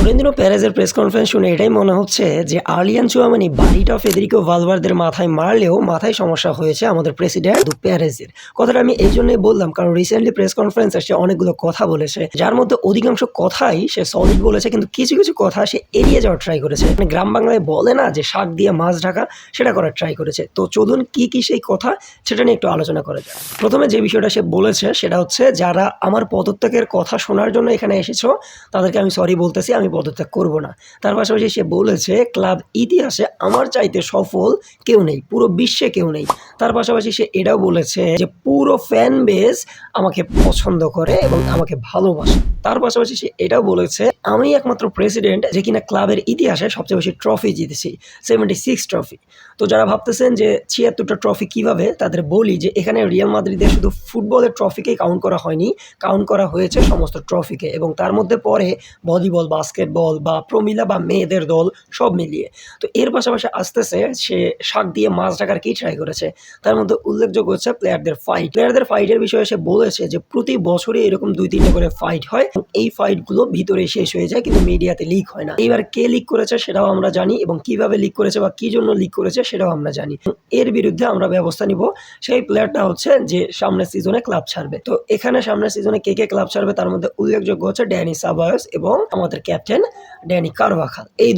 Florentino পেরেজের press conference শুনে এটাই মনে হচ্ছে যে আর্লিয়ান চুয়ামেনি বাড়িটা ফেদেরিকো ভালভার্দের মাথায় মারলেও মাথায় সমস্যা হয়েছে আমাদের প্রেসিডেন্ট পেরেজের। কথাটা আমি এই জন্যই বললাম কারণ রিসেন্টলি প্রেস কনফারেন্সে সে অনেকগুলো কথা বলেছে, যার মধ্যে অধিকাংশ কথাই সে সলিড বলেছে, কিন্তু কিছু কিছু কথা সে এড়িয়ে যাওয়ার ট্রাই করেছে। মানে গ্রাম বাংলায় বলে না যে শাক দিয়ে মাছ ঢাকা, সেটা করার ট্রাই করেছে। তো চলুন কি কি সেই কথা সেটা নিয়ে একটু আলোচনা করা যায়। প্রথমে যে বিষয়টা সে বলেছে সেটা হচ্ছে, যারা আমার পদত্যাগের কথা শোনার জন্য এখানে এসেছো তাদেরকে আমি সরি বলতেছি, আমি পদত্যাগ করব না। তার পাশাপাশি সে বলেছে ক্লাব ইতিহাসে আমার চাইতে সফল কেউ নেই, পুরো বিশ্বে কেউ নেই। তার পাশাপাশি সে এটাও বলেছে যে পুরো ফ্যান বেস আমাকে পছন্দ করে এবং আমাকে ভালোবাসে। তার পাশাপাশি সে এটাও বলেছে আমি একমাত্র প্রেসিডেন্ট যে কিনা ক্লাবের ইতিহাসে সবচেয়ে বেশি ট্রফি জিতেছি, 76 ট্রফি। তো যারা ভাবতেছেন যে 76টা ট্রফি কিভাবে, তাদের বলি যে এখানে রিয়াল মাদ্রিদের শুধু ফুটবলের ট্রফিকেই কাউন্ট করা হয়নি, কাউন্ট করা হয়েছে সমস্ত ট্রফিকে, এবং তার মধ্যে পরে ভলিবল, বাস্কেটবল বা প্রমিলা বা মেয়েদের দল সব মিলিয়ে। তো এর পাশাপাশি আসতেছে সে শাক দিয়ে মাছ ঢাকার কি ট্রাই করেছে। তার মধ্যে উল্লেখযোগ্য হচ্ছে প্লেয়ারদের ফাইট। প্লেয়ারদের ফাইটের বিষয়ে সে বলেছে যে প্রতি বছরে এরকম 2-3টে করে ফাইট হয়, এই ফাইটগুলো ভিতরে শেষ হয়ে যায় কিন্তু মিডিয়াতে লিক হয় না। এইবার কে লিক করেছে সেটাও আমরা জানি, এবং কিভাবে লিক করেছে বা কি জন্য লিক করেছে সেটাও আমরা জানি। এর বিরুদ্ধে আমরা ব্যবস্থা নিব। সেই প্লেয়ারটা হচ্ছে যে সামনের সিজনে ক্লাব ছাড়বে। তো এখানে সামনের সিজনে কে কে ক্লাব ছাড়বে তার মধ্যে উল্লেখযোগ্য হচ্ছে ড্যানি সাবায়স এবং আমাদের ক্যাপ্টেন ড্যানি কারভাখাল। এই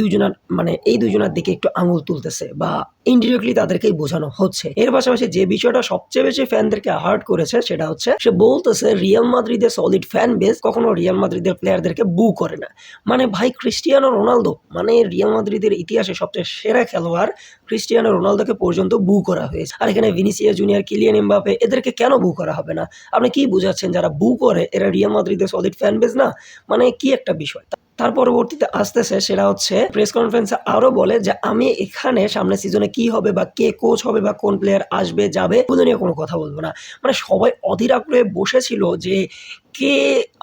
দুজনের দিকে একটু আঙুল তুলতেছে বা ইনডিরেক্টলি তাদেরকেই বোঝানো হচ্ছে। এর পাশাপাশি যে বিষয়টা সবচেয়ে বেশি ফ্যানদেরকে হার্ট করেছে সেটা হচ্ছে সে বলতেছে রিয়াল মাদ্রিদের সলিড ফ্যান বেস কখনো রিয়াল মাদ্রিদের প্লেয়ারদেরকে বু করে না। মানে ভাই, ক্রিস্টিয়ানো রোনালদো মানে রিয়াল মাদ্রিদের ইতিহাসে সবচেয়ে সেরা খেলোয়াড়, ক্রিস্টিয়ানো রোনালদোকে পর্যন্ত বু করা হয়েছে। আর এখানে ভিনিসিয়াস জুনিয়র, কিলিয়ান এমবাপে, এদেরকে কেন বু করা হবে না? আপনি কি বুঝাচ্ছেন যারা বু করে এরা রিয়াল মাদ্রিদের সলিড ফ্যান বেস না? মানে কি একটা বিষয়। তার পরবর্তীতে আসতেছে সেটা হচ্ছে প্রেস কনফারেন্সে আরো বলে যে আমি এখানে সামনের সিজনে কি হবে বা কে কোচ হবে বা কোন প্লেয়ার আসবে যাবে ওগুলো নিয়ে কোনো কথা বলবো না। মানে সবাই অধীর আগ্রহে বসেছিল যে কে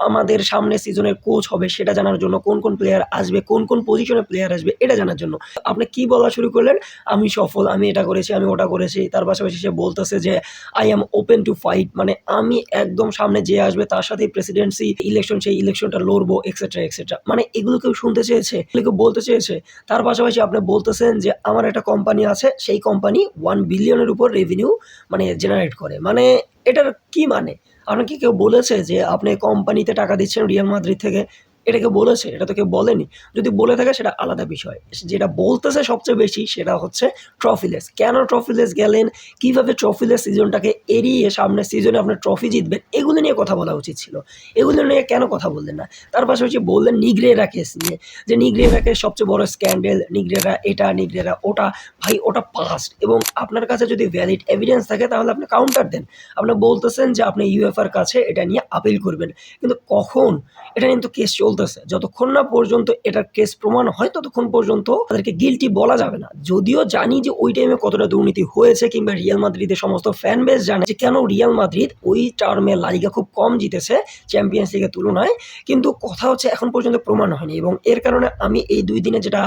আমাদের সামনের সিজনের কোচ হবে সেটা জানার জন্য, কোন কোন প্লেয়ার আসবে, কোন কোন পজিশনের প্লেয়ার আসবে এটা জানার জন্য। আপনি কি বলা শুরু করলেন, আমি সফল, আমি এটা করেছি, আমি ওটা করেছি। তার পাশাপাশি সে বলতেছে যে I am open to fight, মানে আমি একদম সামনে যে আসবে তার সাথে প্রেসিডেন্সি ইলেকশন, সেই ইলেকশনটা লড়বো এক্সেট্রা এক্সেট্রা। মানে এগুলো কেউ শুনতে চেয়েছে, এগুলো কেউ বলতে চেয়েছে? তার পাশাপাশি আপনি বলতেছেন যে আমার একটা কোম্পানি আছে, সেই কোম্পানি 1 বিলিয়নের উপর রেভিনিউ মানে জেনারেট করে। মানে এটার কি মানে? আপনাকে কেউ বলেছে যে আপনি কোম্পানিতে টাকা দিচ্ছেন রিয়াল মাদ্রিদ থেকে? এটা কেউ বলেছে? এটা তো কেউ বলেনি। যদি বলে থাকে সেটা আলাদা বিষয়। যেটা বলতেছে সবচেয়ে বেশি সেটা হচ্ছে ট্রফিলেস। কেন ট্রফিলেস গেলেন? কিভাবে ট্রফিলেস সিজনটাকে এড়িয়ে সামনের সিজনে আপনার ট্রফি জিতবেন? এগুলো নিয়ে কথা বলা উচিত ছিল। এগুলো নিয়ে কেন কথা বললেন না? তার পাশাপাশি বললেন নিগ্রেরা কেস নিয়ে, যে নিগ্রেরা কেস সবচেয়ে বড় স্ক্যান্ডেল, নিগ্রেরা এটা, নিগ্রেরা ওটা। ভাই ওটা পাস্ট, এবং আপনার কাছে যদি ভ্যালিড এভিডেন্স থাকে তাহলে আপনি কাউন্টার দেন। আপনি বলতেছেন যে আপনি ইউএফার কাছে এটা নিয়ে আপিল করবেন, কিন্তু কখন? এটা কিন্তু কেস চলতেছে, যতক্ষণ না পর্যন্ত এটার কেস প্রমাণ হয় ততক্ষণ পর্যন্ত তাদেরকে গিলটি বলা যাবে না। যদিও জানি যে ওই টাইমে কতটা দুর্নীতি হয়েছে, কিংবা রিয়াল মাদ্রিদের সমস্ত ফ্যান বেস জানে যে কেন রিয়াল মাদ্রিদ ওই টার্মে লা লিগা খুব কম জিতেছে চ্যাম্পিয়ন্স লিগের তুলনায়, কিন্তু কথা হচ্ছে এখন পর্যন্ত প্রমাণ হয়নি। এবং এর কারণে আমি এই 2 দিনে যেটা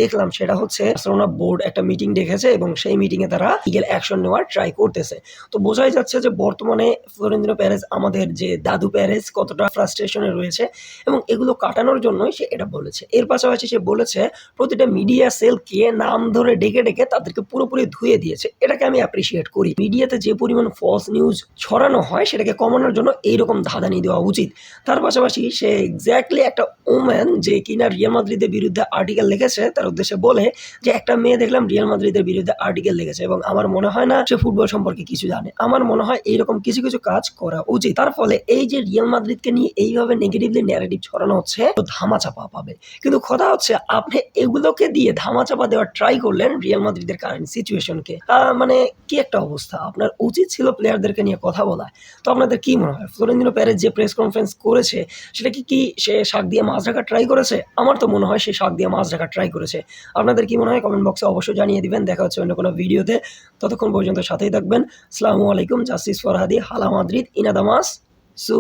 দেখলাম সেটা হচ্ছে বার্সেলোনা বোর্ড একটা মিটিং ডেকেছে এবং সেই মিটিংয়ে তারা লিগ্যাল অ্যাকশন নেওয়ার ট্রাই করতেছে। তো বোঝাই যাচ্ছে যে বর্তমানে ফ্লোরেন্তিনো পেরেজ, আমাদের যে দাদু পেরেজ, কতটা ফ্রাস্ট্রেশনে রয়েছে, এবং এগুলো কাটানোর জন্যই সে এটা বলেছে। এর পাশাপাশি সে বলেছে প্রতিটা মিডিয়া সেলকে নাম ধরে ডেকে ডেকে তাদেরকে পুরোপুরি ধুয়ে দিয়েছে। এটাকে আমি অ্যাপ্রিসিয়েট করি। মিডিয়াতে যে পরিমাণ ফলস নিউজ ছড়ানো হয় সেটাকে কমানোর জন্য এইরকম ধাঁধানি দেওয়া উচিত। তার পাশাপাশি সে এক্স্যাক্টলি একটা ওম্যান যে কিনা রিয়াল মাদ্রিদের বিরুদ্ধে আর্টিকেল লিখেছে তার উদ্দেশ্যে বলে যে একটা মেয়ে দেখলাম রিয়াল মাদ্রিদের বিরুদ্ধে আর্টিকেল লিখেছে, এবং আমার মনে হয় না সে ফুটবল সম্পর্কে কিছু জানে। আমার মনে হয় এইরকম কিছু কিছু কাজ করা উচিত। তার ফলে এই যে রিয়াল মাদ্রিদকে নিয়ে এইভাবে নেগেটিভলি ন্যারেটিভ ছড়ানো হচ্ছে, তো ধামাচাপা পাবে। কিন্তু কথা হচ্ছে আপনি এগুলোকে দিয়ে ধামাচাপা দেওয়ার ট্রাই করলেন রিয়াল মাদ্রিদের কারেন্ট সিচুয়েশনকে। মানে কি একটা অবস্থা! আপনার উচিত ছিল প্লেয়ারদেরকে নিয়ে কথা বলা। তো আপনাদের কি মনে হয় ফ্লোরেন্তিনো পেরেজ যে প্রেস কনফারেন্স করেছে সেটা কি সে শাক দিয়ে মাছ ঢাকা ট্রাই করেছে? আমার তো মনে হয় সে শাক দিয়ে মাছ ঢাকা ট্রাই করেছে। আপনাদের কি মনে হয় কমেন্ট বক্সে অবশ্যই জানিয়ে দিবেন। দেখা হচ্ছে অন্য কোনো ভিডিওতে। ততক্ষণ পর্যন্ত সাথেই থাকবেন। আসসালামু আলাইকুম। জাস্টিস ফর হাদি, হালা মাদ্রিদ, ইনাদামাস সু